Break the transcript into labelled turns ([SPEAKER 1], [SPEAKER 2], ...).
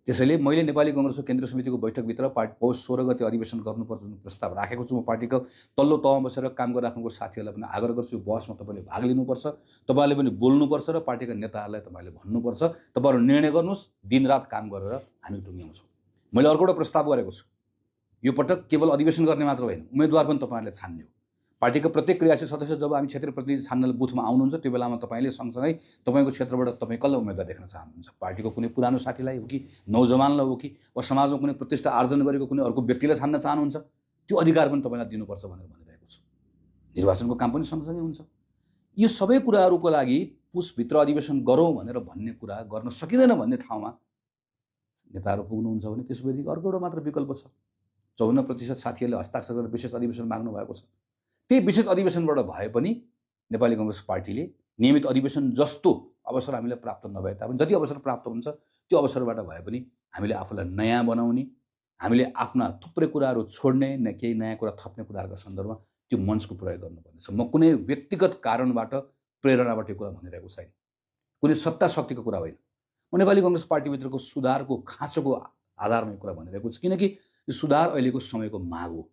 [SPEAKER 1] त्यसैले मैले नेपाली कांग्रेसको केन्द्रीय समितिको बैठकभित्र पौष 16 गते अधिवेशन गर्नुपर्छ जुन प्रस्ताव राखेको छु म पार्टीको तल्लो तहमा बसेर काम गरिराख्नुको साथीहरूलाई पनि आग्रह गर्छु यो बहसमा तपाईँले भाग लिनुपर्छ, तपाईँले पनि बोल्नुपर्छ र पार्टीका नेताहरूलाई तपाईँले भन्नुपर्छ, तपाईँहरू निर्णय गर्नुहोस्, दिनरात काम गरेर हामी टुङ्ग्याउँछौँ। मैले अर्को एउटा प्रस्ताव गरेको छु, यो पटक केवल अधिवेशन गर्ने मात्र होइन, उम्मेदवार पनि तपाईँहरूले छान्ने हो। पार्टीका प्रत्येक क्रियाशील सदस्य जब हामी क्षेत्रीय प्रतिनिधि छान्न बुथमा आउनुहुन्छ त्यो बेलामा तपाईँले सँगसँगै तपाईँको क्षेत्रबाट तपाईँ कसलाई उम्मेदवार देख्न चाहनुहुन्छ? पार्टीको कुनै पुरानो साथीलाई हो कि नौजवानलाई हो कि वा समाजमा कुनै प्रतिष्ठा आर्जन गरेको कुनै अर्को व्यक्तिलाई छान्न चाहनुहुन्छ? त्यो अधिकार पनि तपाईँलाई दिनुपर्छ भनेर भनिरहेको छु। निर्वाचनको काम पनि सँगसँगै हुन्छ। यो सबै कुराहरूको लागि पुसभित्र अधिवेशन गरौँ भनेर भन्ने कुरा गर्न सकिँदैन भन्ने ठाउँमा नेताहरू पुग्नुहुन्छ भने त्यसपछि अर्को एउटा मात्र विकल्प छ। 54% साथीहरूले हस्ताक्षर गरेर विशेष अधिवेशन माग्नु भएको छ। त्यही विशेष अधिवेशनबाट भए पनि नेपाली कांग्रेस पार्टीले नियमित अधिवेशन जस्तो अवसर हामीलाई प्राप्त नभए तापनि जति अवसर प्राप्त हुन्छ त्यो अवसरबाट भए पनि हामीले आफूलाई नयाँ बनाउने, हामीले आफ्ना थुप्रै कुराहरू छोड्ने, केही नयाँ कुरा थप्ने कुराहरूका सन्दर्भमा त्यो मञ्चको प्रयोग गर्नुपर्नेछ। म कुनै व्यक्तिगत कारणबाट प्रेरणाबाट यो कुरा भनिरहेको छैन, कुनै सत्ता शक्तिको कुरा होइन। म नेपाली कांग्रेस पार्टीभित्रको सुधारको खाँचोको आधारमा यो कुरा भनिरहेको छु, किनकि यो सुधार अहिलेको समयको माग हो।